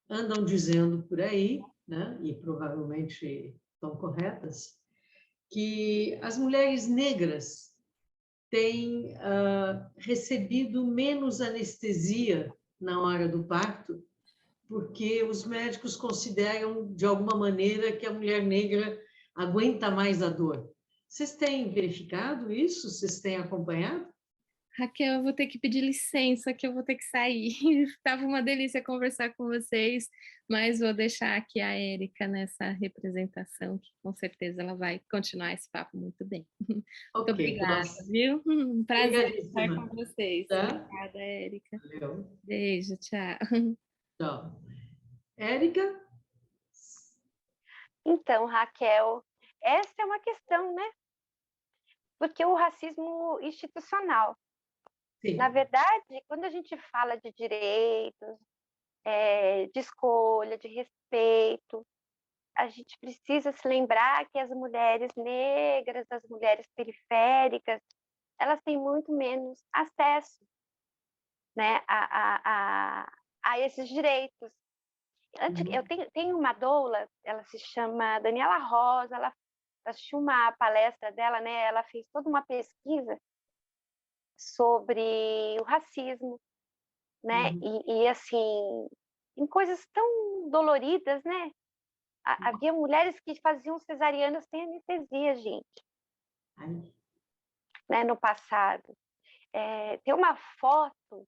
andam dizendo por aí, né, e provavelmente estão corretas, que as mulheres negras têm recebido menos anestesia na hora do parto, porque os médicos consideram, de alguma maneira, que a mulher negra aguenta mais a dor. Vocês têm verificado isso? Vocês têm acompanhado? Raquel, eu vou ter que pedir licença, que eu vou ter que sair. Tava uma delícia conversar com vocês, mas vou deixar aqui a Érica nessa representação, que com certeza ela vai continuar esse papo muito bem. Muito Ok, obrigada, nós. viu? Um prazer estar com Obrigadíssima. vocês. Tá? Obrigada, Érica. Valeu. Beijo, tchau. Tchau. Érica? Então, Raquel, essa é uma questão, né? Porque o racismo institucional, na Sim. verdade, quando a gente fala de direitos, de escolha, de respeito, a gente precisa se lembrar que as mulheres negras, as mulheres periféricas, elas têm muito menos acesso, né, a esses direitos. Eu Uhum. tenho uma doula, ela se chama Daniela Rosa, ela assisti uma palestra dela, né, ela fez toda uma pesquisa sobre o racismo, né, Uhum. e assim, em coisas tão doloridas, né, havia mulheres que faziam cesariana sem anestesia, gente, Ai. né, no passado. Tem uma foto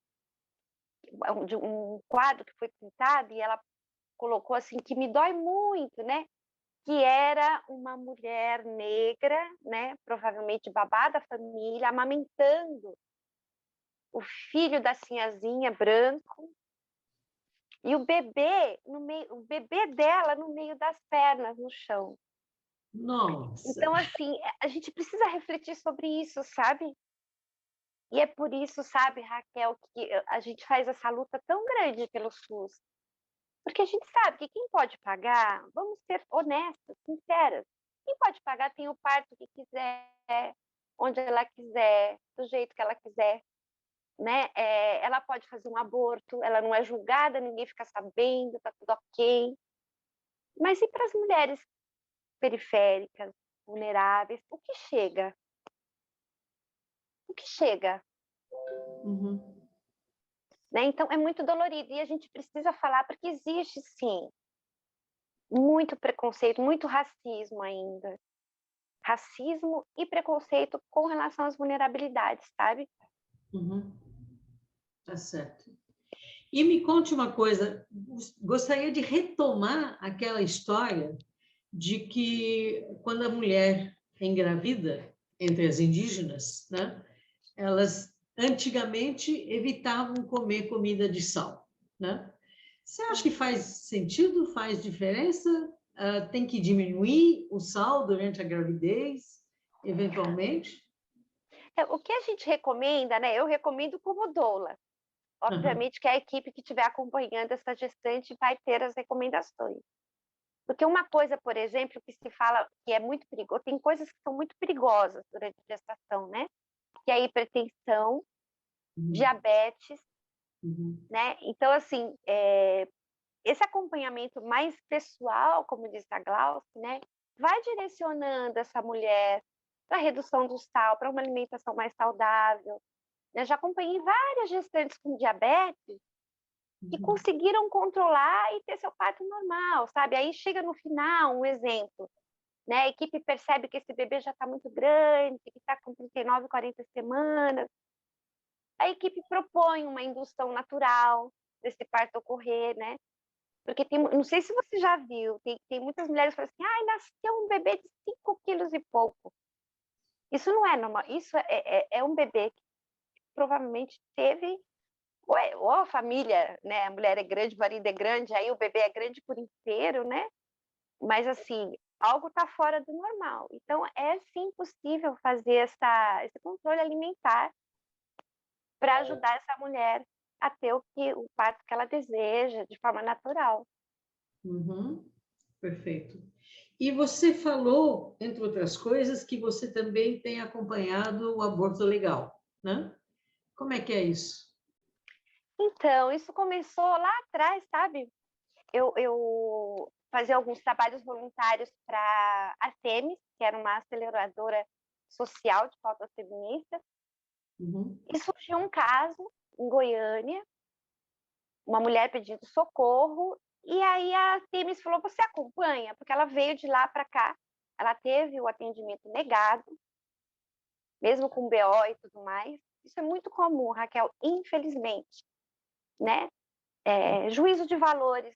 de um quadro que foi pintado e ela colocou assim que me dói muito, né? Que era uma mulher negra, né? Provavelmente babá da família, amamentando o filho da sinhazinha branco e o bebê no meio, o bebê dela no meio das pernas no chão. Nossa. Então assim, a gente precisa refletir sobre isso, sabe? E é por isso, sabe, Raquel, que a gente faz essa luta tão grande pelo SUS. Porque a gente sabe que quem pode pagar, vamos ser honestas, sinceras, quem pode pagar tem o parto que quiser, onde ela quiser, do jeito que ela quiser, né? Ela pode fazer um aborto, ela não é julgada, ninguém fica sabendo, tá tudo ok. Mas e para as mulheres periféricas, vulneráveis, o que chega? O que chega? Uhum. Né? Então é muito dolorido e a gente precisa falar porque existe sim muito preconceito, muito racismo ainda. Racismo e preconceito com relação às vulnerabilidades, sabe? Uhum. Tá certo. E me conte uma coisa, gostaria de retomar aquela história de que quando a mulher é engravida entre as indígenas, né, elas antigamente evitavam comer comida de sal, né? Você acha que faz sentido, faz diferença? Tem que diminuir o sal durante a gravidez, eventualmente? O que a gente recomenda, né? Eu recomendo como doula. Uhum. Obviamente que a equipe que estiver acompanhando essa gestante vai ter as recomendações. Porque uma coisa, por exemplo, que se fala que é muito perigoso, tem coisas que são muito perigosas durante a gestação, né? Que é a hipertensão, Uhum. diabetes, Uhum. né? Então, assim, esse acompanhamento mais pessoal, como disse a Glauce, né? Vai direcionando essa mulher para a redução do sal, para uma alimentação mais saudável. Eu já acompanhei várias gestantes com diabetes que Uhum. conseguiram controlar e ter seu parto normal, sabe? Aí chega no final, um exemplo, né? A equipe percebe que esse bebê já está muito grande, que está com 39, 40 semanas. A equipe propõe uma indução natural desse parto ocorrer, né? Porque tem, não sei se você já viu, tem muitas mulheres que falam assim, ai, nasceu um bebê de 5 quilos e pouco. Isso não é normal, isso é um bebê que provavelmente teve, ou a família, né, a mulher é grande, o marido é grande, aí o bebê é grande por inteiro, né? Mas assim, algo está fora do normal. Então, é sim possível fazer esse controle alimentar para ajudar essa mulher a ter o parto que ela deseja, de forma natural. Uhum. Perfeito. E você falou, entre outras coisas, que você também tem acompanhado o aborto legal, né? Como é que é isso? Então, isso começou lá atrás, sabe? Eu fazia alguns trabalhos voluntários para a Artemis, que era uma aceleradora social de pautas feministas, Uhum. e surgiu um caso em Goiânia, uma mulher pedindo socorro, e aí a Artemis falou: você acompanha? Porque ela veio de lá para cá, ela teve o atendimento negado, mesmo com BO e tudo mais. isso é muito comum, Raquel, infelizmente, né? Juízo de valores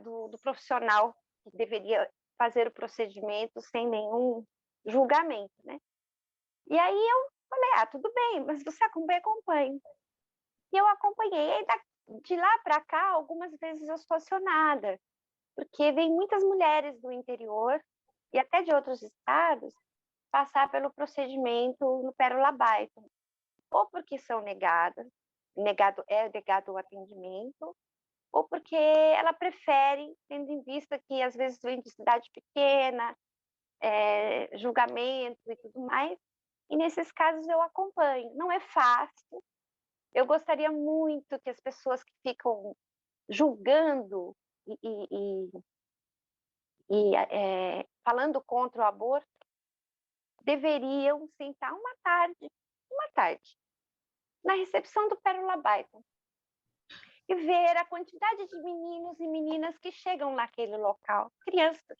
do profissional que deveria fazer o procedimento sem nenhum julgamento, né? E aí eu falei, tudo bem, mas você acompanha. E eu acompanhei, e de lá para cá, algumas vezes eu sou acionada, porque vem muitas mulheres do interior e até de outros estados passar pelo procedimento no Pérola Byton, ou porque são negado o atendimento, ou porque ela prefere, tendo em vista que às vezes vem de cidade pequena, julgamento e tudo mais, e nesses casos eu acompanho. Não é fácil, eu gostaria muito que as pessoas que ficam julgando e falando contra o aborto deveriam sentar uma tarde, na recepção do Pérola Byton e ver a quantidade de meninos e meninas que chegam naquele local, crianças.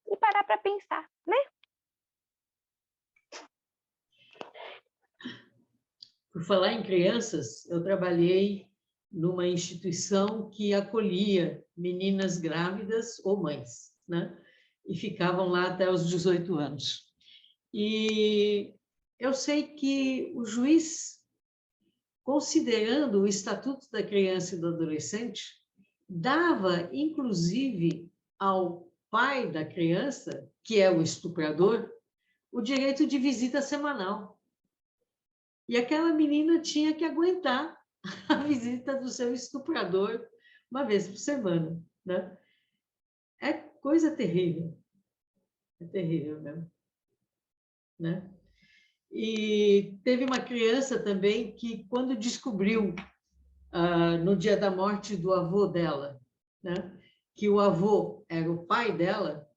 E parar para pensar, né? Por falar em crianças, eu trabalhei numa instituição que acolhia meninas grávidas ou mães, né? E ficavam lá até os 18 anos. E eu sei que o juiz, considerando o Estatuto da Criança e do Adolescente, dava, inclusive, ao pai da criança, que é o estuprador, o direito de visita semanal. E aquela menina tinha que aguentar a visita do seu estuprador uma vez por semana, né? É coisa terrível. É terrível mesmo, né? E teve uma criança também que, quando descobriu, no dia da morte do avô dela, né, que o avô era o pai dela,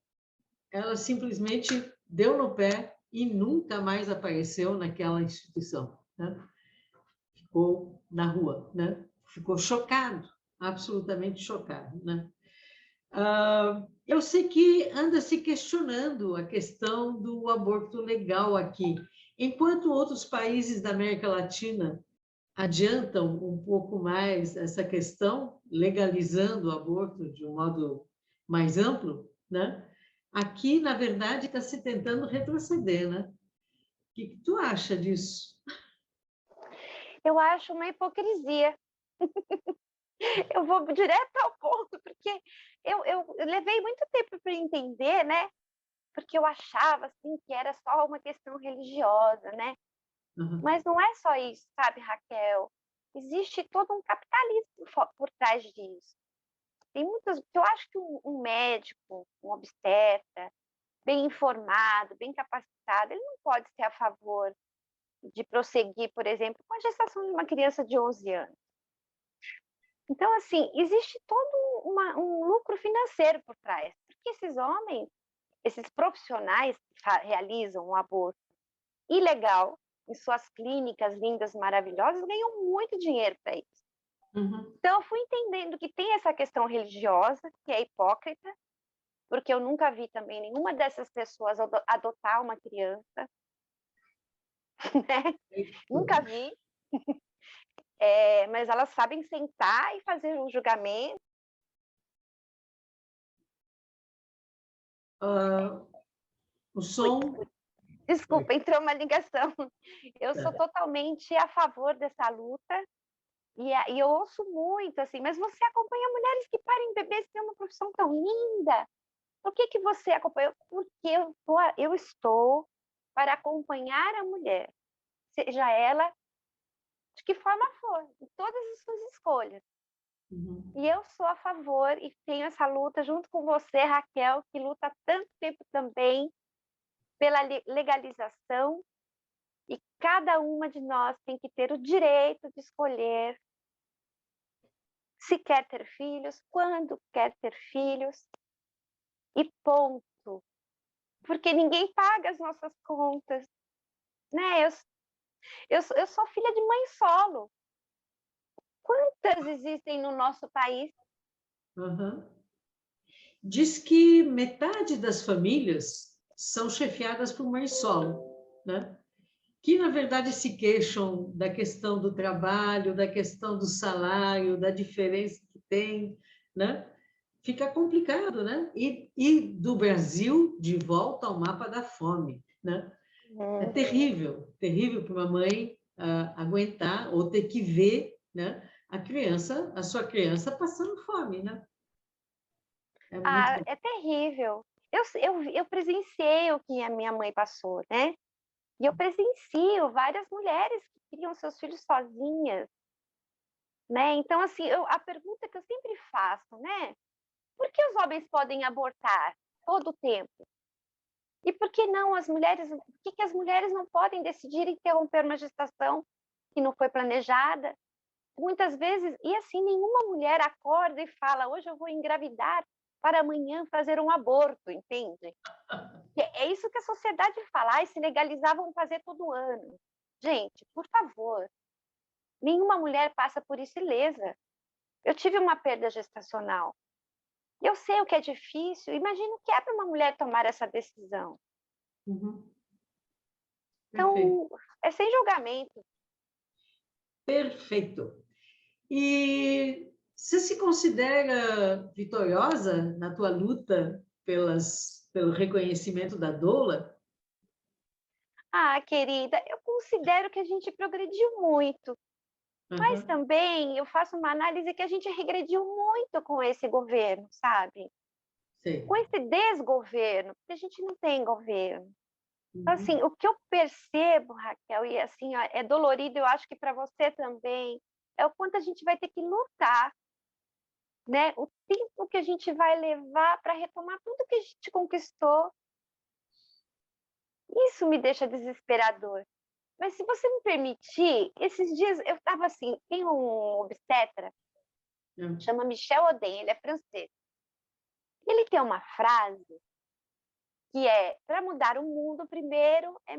ela simplesmente deu no pé e nunca mais apareceu naquela instituição, né? Ficou na rua, né? Ficou chocado, absolutamente chocado, né? Eu sei que anda se questionando a questão do aborto legal aqui, enquanto outros países da América Latina adiantam um pouco mais essa questão, legalizando o aborto de um modo mais amplo, né? Aqui, na verdade, está se tentando retroceder, né? O que tu acha disso? Eu acho uma hipocrisia. Eu vou direto ao ponto, porque eu levei muito tempo para entender, né? Porque eu achava assim que era só uma questão religiosa, né? Uhum. Mas não é só isso, sabe, Raquel? Existe todo um capitalismo por trás disso. Tem muitas. Eu acho que um médico, um obstetra, bem informado, bem capacitado, ele não pode ser a favor de prosseguir, por exemplo, com a gestação de uma criança de 11 anos. Então, assim, existe todo um lucro financeiro por trás, porque esses homens, esses profissionais que realizam um aborto ilegal em suas clínicas lindas, maravilhosas, ganham muito dinheiro para isso. Uhum. Então, eu fui entendendo que tem essa questão religiosa, que é hipócrita, porque eu nunca vi também nenhuma dessas pessoas adotar uma criança, né? Nunca vi. Mas elas sabem sentar e fazer um julgamento. O som... Desculpa, entrou uma ligação. Eu sou totalmente a favor dessa luta e eu ouço muito assim, mas você acompanha mulheres que param bebês, tem uma profissão tão linda. Por que você acompanha? Porque eu estou para acompanhar a mulher, seja ela de que forma for, em todas as suas escolhas. Uhum. E eu sou a favor e tenho essa luta junto com você, Raquel, que luta há tanto tempo também pela legalização, e cada uma de nós tem que ter o direito de escolher se quer ter filhos, quando quer ter filhos, e ponto. Porque ninguém paga as nossas contas, né? Eu sou filha de mãe solo. Quantas existem no nosso país? Uhum. Diz que metade das famílias são chefiadas por mães solo, né? Que, na verdade, se queixam da questão do trabalho, da questão do salário, da diferença que tem, né? Fica complicado, né? E do Brasil de volta ao mapa da fome, né? É terrível para uma mãe aguentar ou ter que ver, né, a sua criança passando fome, né? É muito É terrível. Eu presenciei o que a minha mãe passou, né? E eu presencio várias mulheres que criam seus filhos sozinhas, né? Então, assim, a pergunta que eu sempre faço, né? Por que os homens podem abortar todo o tempo? E por que não as mulheres? Por que as mulheres não podem decidir interromper uma gestação que não foi planejada? Muitas vezes, e assim, nenhuma mulher acorda e fala: hoje eu vou engravidar para amanhã fazer um aborto, entende? É isso que a sociedade fala: ai, se legalizar, vão fazer todo ano. Gente, por favor, nenhuma mulher passa por isso ilesa. Eu tive uma perda gestacional. Eu sei o que é difícil. Imagino que é para uma mulher tomar essa decisão. Uhum. Perfeito. Então, é sem julgamento. Perfeito. E você se considera vitoriosa na tua luta pelo reconhecimento da doula? Ah, querida, eu considero que a gente progrediu muito. Mas Uhum. também eu faço uma análise que a gente regrediu muito com esse governo, sabe? Sei. Com esse desgoverno, porque a gente não tem governo. Então, Uhum. assim, o que eu percebo, Raquel, e assim, ó, é dolorido, eu acho que para você também, é o quanto a gente vai ter que lutar, né? O tempo que a gente vai levar para retomar tudo que a gente conquistou. Isso me deixa desesperador. Mas se você me permitir, esses dias eu estava assim, tem um obstetra, Uhum. chama Michel Oden, ele é francês. Ele tem uma frase que é: para mudar o mundo, primeiro é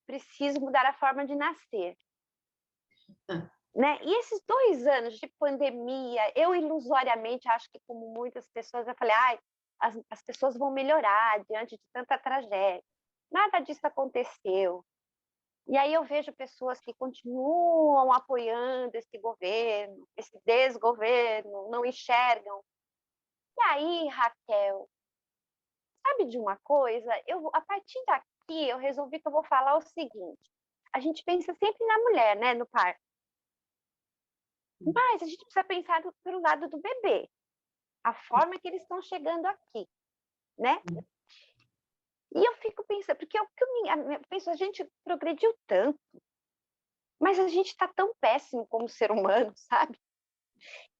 preciso mudar a forma de nascer. Ah, Né? E esses 2 anos de pandemia, eu ilusoriamente acho que, como muitas pessoas, eu falei: ai, as pessoas vão melhorar diante de tanta tragédia. Nada disso aconteceu. E aí eu vejo pessoas que continuam apoiando esse governo, esse desgoverno, não enxergam. E aí, Raquel, sabe de uma coisa? A partir daqui, eu resolvi que eu vou falar o seguinte: a gente pensa sempre na mulher, né, no parto, mas a gente precisa pensar pelo lado do bebê, a forma que eles estão chegando aqui, né? E eu fico pensando, porque eu penso, a gente progrediu tanto, mas a gente está tão péssimo como ser humano, sabe?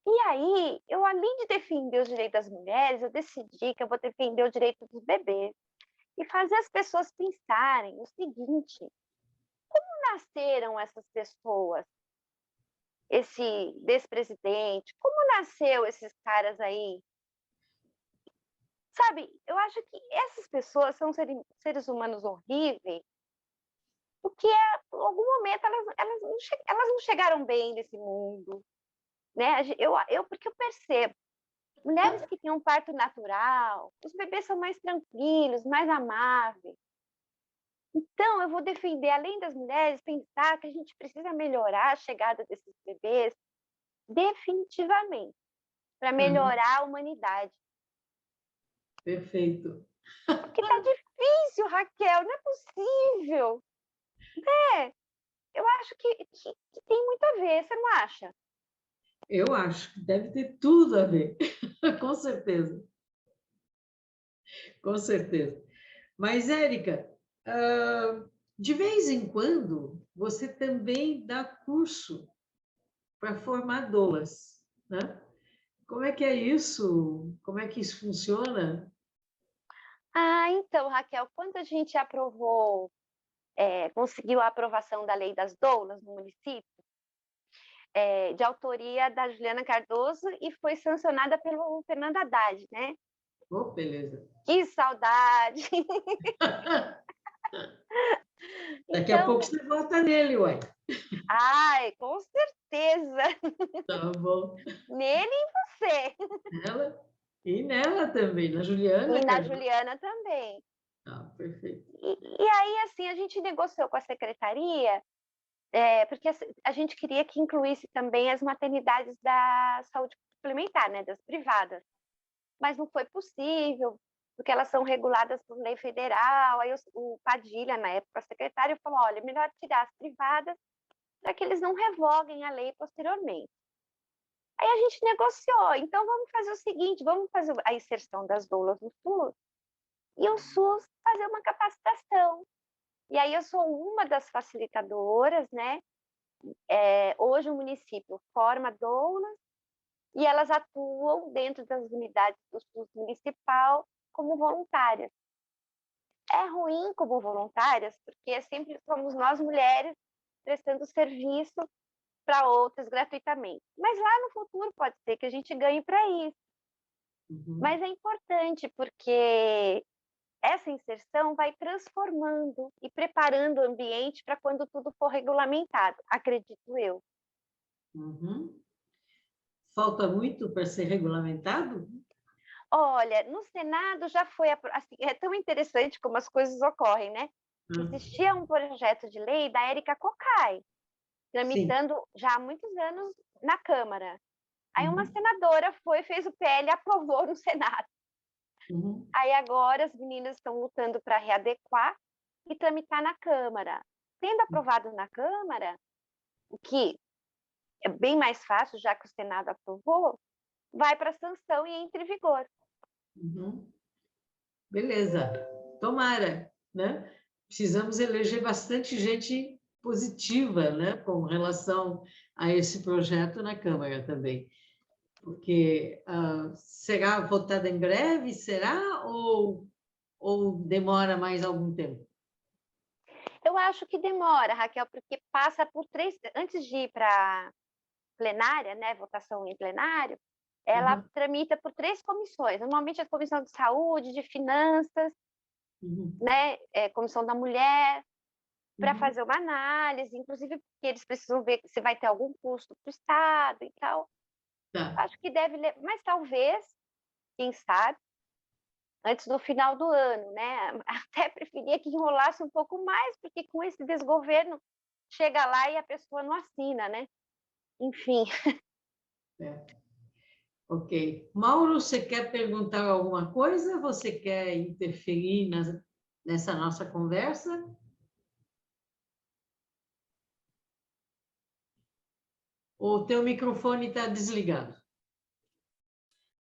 E aí, eu além de defender os direitos das mulheres, eu decidi que eu vou defender o direito dos bebês e fazer as pessoas pensarem o seguinte: nasceram essas pessoas? Esse despresidente, como nasceu esses caras aí? Sabe, eu acho que essas pessoas são seres humanos horríveis, porque em algum momento elas não chegaram bem nesse mundo, né? Porque eu percebo, mulheres que têm um parto natural, os bebês são mais tranquilos, mais amáveis. Então, eu vou defender, além das mulheres, pensar que a gente precisa melhorar a chegada desses bebês definitivamente, para aham. melhorar a humanidade. Perfeito. Porque tá difícil, Raquel, não é possível. É, eu acho que tem muito a ver, você não acha? Eu acho que deve ter tudo a ver, com certeza, com certeza. Mas, Érica, de vez em quando você também dá curso para formar doulas, né? Como é que é isso? Como é que isso funciona? Ah, então, Raquel, quando a gente conseguiu a aprovação da lei das doulas no município, de autoria da Juliana Cardoso e foi sancionada pelo Fernando Haddad, né? Oh, beleza. Que saudade! Daqui a pouco Então, você vota nele, ué. ai, com certeza, Tá bom. nele e em você, Nela e nela também, na Juliana, e na Cardoso. Juliana também. Ah, perfeito. E aí, assim, a gente negociou com a secretaria, porque a gente queria que incluísse também as maternidades da saúde suplementar, né, das privadas. Mas não foi possível, porque elas são reguladas por lei federal. Aí o Padilha, na época, secretário, falou: olha, é melhor tirar as privadas para que eles não revoguem a lei posteriormente. Aí a gente negociou, então vamos fazer o seguinte, vamos fazer a inserção das doulas no SUS e o SUS fazer uma capacitação. E aí eu sou uma das facilitadoras, né? Hoje o município forma doulas e elas atuam dentro das unidades do SUS municipal como voluntárias. É ruim como voluntárias, porque sempre somos nós mulheres prestando serviço para outras gratuitamente. Mas lá no futuro pode ser que a gente ganhe para isso. Uhum. Mas é importante porque essa inserção vai transformando e preparando o ambiente para quando tudo for regulamentado, acredito eu. Uhum. Falta muito para ser regulamentado? Olha, no Senado já foi, assim, é tão interessante como as coisas ocorrem, né? Existia um projeto de lei da Érica Cocai, tramitando já há muitos anos na Câmara. Aí uma senadora fez o PL e aprovou no Senado. Uhum. Aí agora as meninas estão lutando para readequar e tramitar na Câmara. Sendo aprovado na Câmara, o que é bem mais fácil, já que o Senado aprovou, vai para sanção e entra em vigor. Uhum. Beleza, tomara, né? Precisamos eleger bastante gente positiva, né, com relação a esse projeto na Câmara também. Porque será votada em breve, será? Ou demora mais algum tempo? Eu acho que demora, Raquel, porque passa por antes de ir para plenária, né, votação em plenário, ela tramita por 3 comissões. Normalmente a comissão de saúde, de finanças, né, comissão da mulher, para fazer uma análise, inclusive porque eles precisam ver se vai ter algum custo para o Estado e tal. Tá. Acho que deve, mas talvez, quem sabe, antes do final do ano, né? Até preferia que enrolasse um pouco mais, porque com esse desgoverno chega lá e a pessoa não assina, né? Enfim. Ok. Mauro, você quer perguntar alguma coisa? Você quer interferir nessa nossa conversa? Ou o teu microfone está desligado?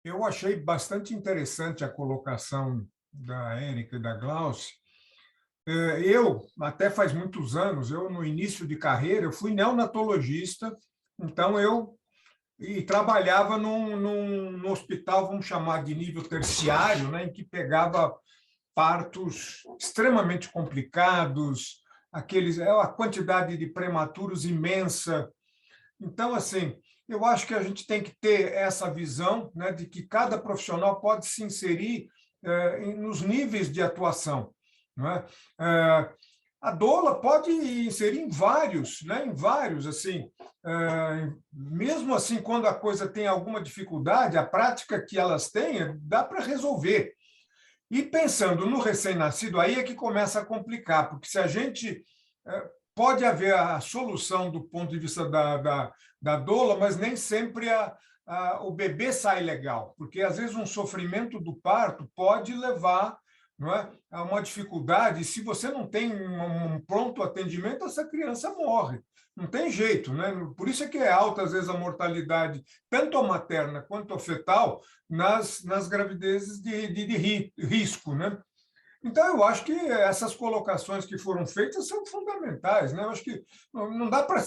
Eu achei bastante interessante a colocação da Érica e da Glauce. Eu, até faz muitos anos, no início de carreira, eu fui neonatologista, então trabalhava num hospital, vamos chamar de nível terciário, né, em que pegava partos extremamente complicados, a quantidade de prematuros imensa. Então, assim, eu acho que a gente tem que ter essa visão, né, de que cada profissional pode se inserir nos níveis de atuação. Não é? A doula pode inserir em vários, né, em vários, assim, mesmo assim, quando a coisa tem alguma dificuldade, a prática que elas têm, dá para resolver. E pensando no recém-nascido, aí é que começa a complicar, porque se a gente pode haver a solução do ponto de vista da doula, mas nem sempre o bebê sai legal, porque às vezes um sofrimento do parto pode levar, não é, a uma dificuldade, e se você não tem um pronto atendimento, essa criança morre. Não tem jeito, né? Por isso é que é alta, às vezes, a mortalidade, tanto a materna quanto a fetal, nas gravidezes de risco, né? Então, eu acho que essas colocações que foram feitas são fundamentais, né? Eu acho que não dá para.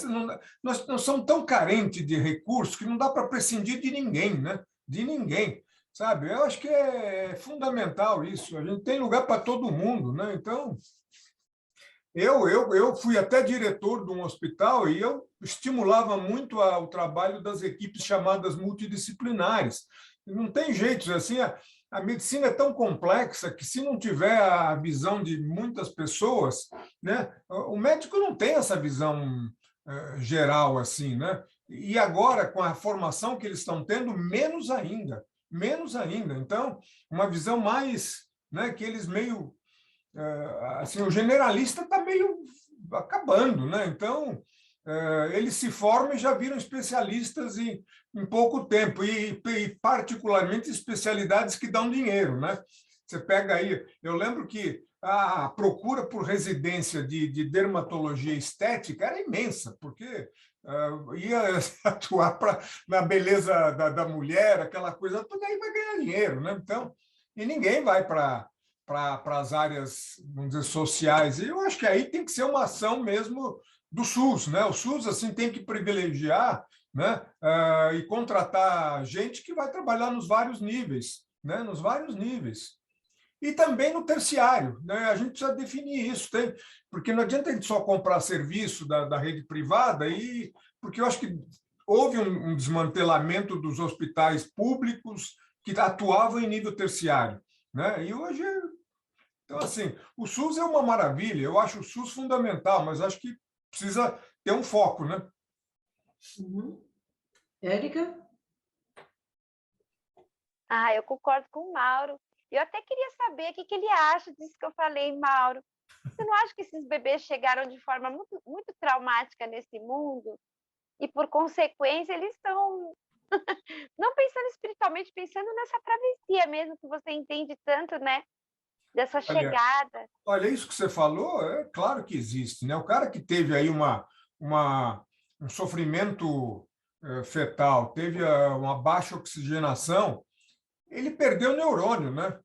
Nós somos tão carentes de recursos que não dá para prescindir de ninguém, né? De ninguém, sabe? Eu acho que é fundamental isso. A gente tem lugar para todo mundo, né? Então, eu fui até diretor de um hospital e eu estimulava muito o trabalho das equipes chamadas multidisciplinares. Não tem jeito, assim, a medicina é tão complexa que, se não tiver a visão de muitas pessoas, né, o médico não tem essa visão geral, assim, né? E agora, com a formação que eles estão tendo, menos ainda, menos ainda. Então, uma visão mais, né, que eles meio assim, o generalista está meio acabando, né? Então, eles se formam e já viram especialistas em pouco tempo, e particularmente especialidades que dão dinheiro, né? Você pega aí, eu lembro que a procura por residência de dermatologia estética era imensa, porque ia atuar na beleza da mulher, aquela coisa toda, aí vai ganhar dinheiro, né? Então, e ninguém vai para as áreas, vamos dizer, sociais. E eu acho que aí tem que ser uma ação mesmo do SUS, né? O SUS assim tem que privilegiar, né? E contratar gente que vai trabalhar nos vários níveis, né? Nos vários níveis. E também no terciário, né? A gente precisa definir isso, porque não adianta a gente só comprar serviço da rede privada, porque eu acho que houve um desmantelamento dos hospitais públicos que atuavam em nível terciário, né? E hoje, então, assim, o SUS é uma maravilha, eu acho o SUS fundamental, mas acho que precisa ter um foco, né? Uhum. Érica? Eu concordo com o Mauro. Eu até queria saber o que ele acha disso que eu falei, Mauro. Você não acha que esses bebês chegaram de forma muito, muito traumática nesse mundo? E, por consequência, eles estão não pensando espiritualmente, pensando nessa travessia mesmo que você entende tanto, né? Dessa chegada. Olha, isso que você falou, é claro que existe, né? O cara que teve aí um sofrimento fetal, teve uma baixa oxigenação, ele perdeu o neurônio, né?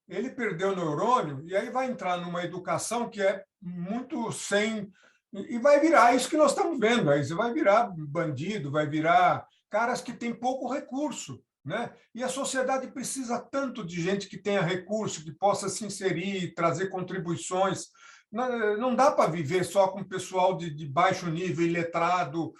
Ele perdeu o neurônio e aí vai entrar numa educação que é muito sem... E vai virar isso que nós estamos vendo aí. Você vai virar bandido, vai virar caras que têm pouco recurso, né? E a sociedade precisa tanto de gente que tenha recurso, que possa se inserir, trazer contribuições. Não dá para viver só com pessoal de baixo nível, iletrado,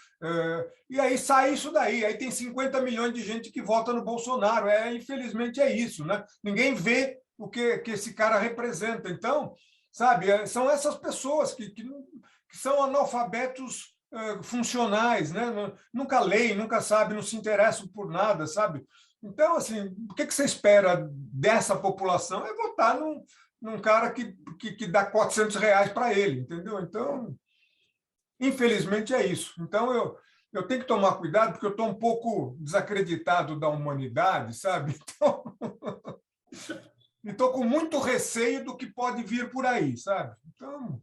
e aí sai isso daí. Aí tem 50 milhões de gente que vota no Bolsonaro. Infelizmente é isso, né? Ninguém vê o que esse cara representa. Então, sabe, são essas pessoas que são analfabetos funcionais, né? Nunca leem, nunca sabem, não se interessam por nada, sabe? Então, assim, o que você espera dessa população? É votar num cara que dá R$ 400 para ele, entendeu? Então, infelizmente é isso. Então, eu tenho que tomar cuidado, porque eu estou um pouco desacreditado da humanidade, sabe? Então, e estou com muito receio do que pode vir por aí, sabe? Então,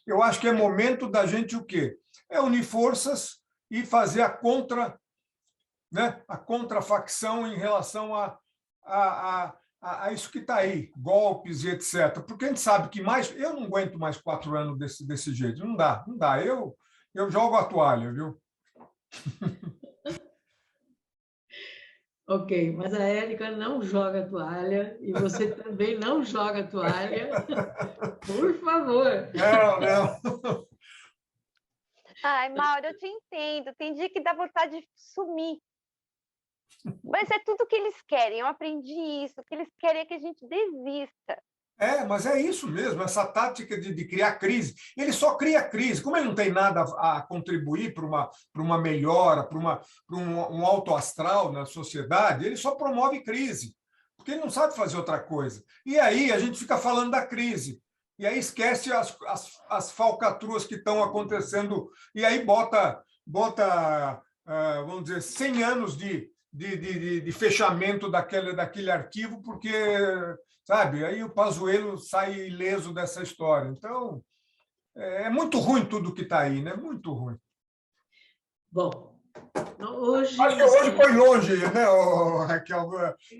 eu acho que é momento da gente o quê? É unir forças e fazer né, a contrafacção em relação a isso que está aí, golpes e etc. Porque a gente sabe que eu não aguento mais 4 anos desse jeito. Não dá, não dá. Eu jogo a toalha, viu? Ok, mas a Érica não joga toalha e você também não joga toalha. Por favor. Não. Ai, Mauro, eu te entendo. Tem dia que dá vontade de sumir. Mas é tudo que eles querem. Eu aprendi isso. O que eles querem é que a gente desista. Mas é isso mesmo, essa tática de criar crise. Ele só cria crise. Como ele não tem nada a contribuir para uma melhora, para um alto astral na sociedade, ele só promove crise, porque ele não sabe fazer outra coisa. E aí a gente fica falando da crise, e aí esquece as falcatruas que estão acontecendo, e aí bota vamos dizer, 100 anos de fechamento daquele arquivo, porque... Sabe? Aí o Pazuello sai ileso dessa história. Então, é muito ruim tudo que está aí, né? Muito ruim. Bom, hoje... Acho que hoje foi longe, né, Raquel?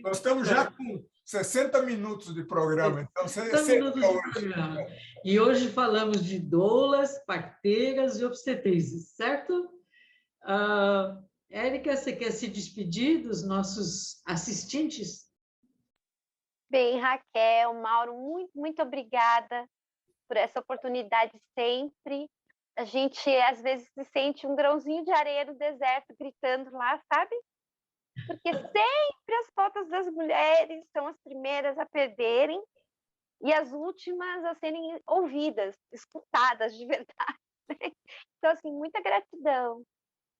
Nós estamos já com 60 minutos de programa. Então, 60 minutos de programa. E hoje falamos de doulas, parteiras e obstetrizes, certo? Érica, você quer se despedir dos nossos assistentes? Bem, Raquel, Mauro, muito, muito obrigada por essa oportunidade sempre. A gente, às vezes, se sente um grãozinho de areia no deserto gritando lá, sabe? Porque sempre as pautas das mulheres são as primeiras a perderem e as últimas a serem ouvidas, escutadas de verdade. Então, assim, muita gratidão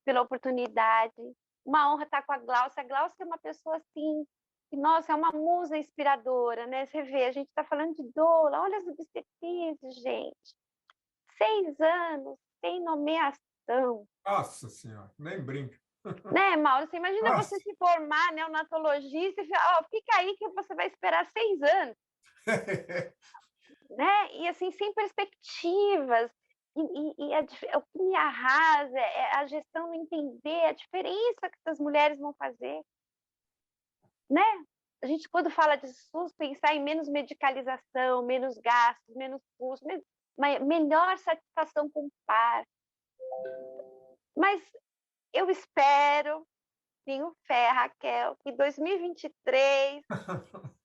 pela oportunidade. Uma honra estar com a Glaucia. A Glaucia é uma pessoa, assim, E, nossa, é uma musa inspiradora, né? Você vê, a gente está falando de doula, olha as obstetrizes, gente. 6 anos sem nomeação. Nossa Senhora, nem brinca. Né, Mauro? Você imagina Nossa. você se formar neonatologista e falar, fica aí que você vai esperar 6 anos. Né? E assim, sem perspectivas. O que me arrasa é a gestão não entender a diferença que essas mulheres vão fazer. Né? A gente, quando fala de SUS, pensar em menos medicalização, menos gastos, menos custos, melhor satisfação com o parto. Mas eu espero, tenho fé, Raquel, que em 2023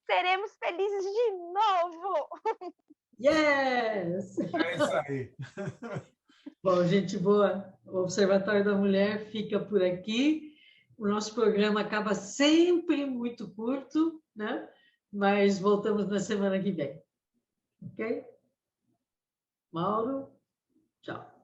seremos felizes de novo. Yes! É isso aí. Bom, gente boa, o Observatório da Mulher fica por aqui. O nosso programa acaba sempre muito curto, né? Mas voltamos na semana que vem. Ok? Mauro, tchau.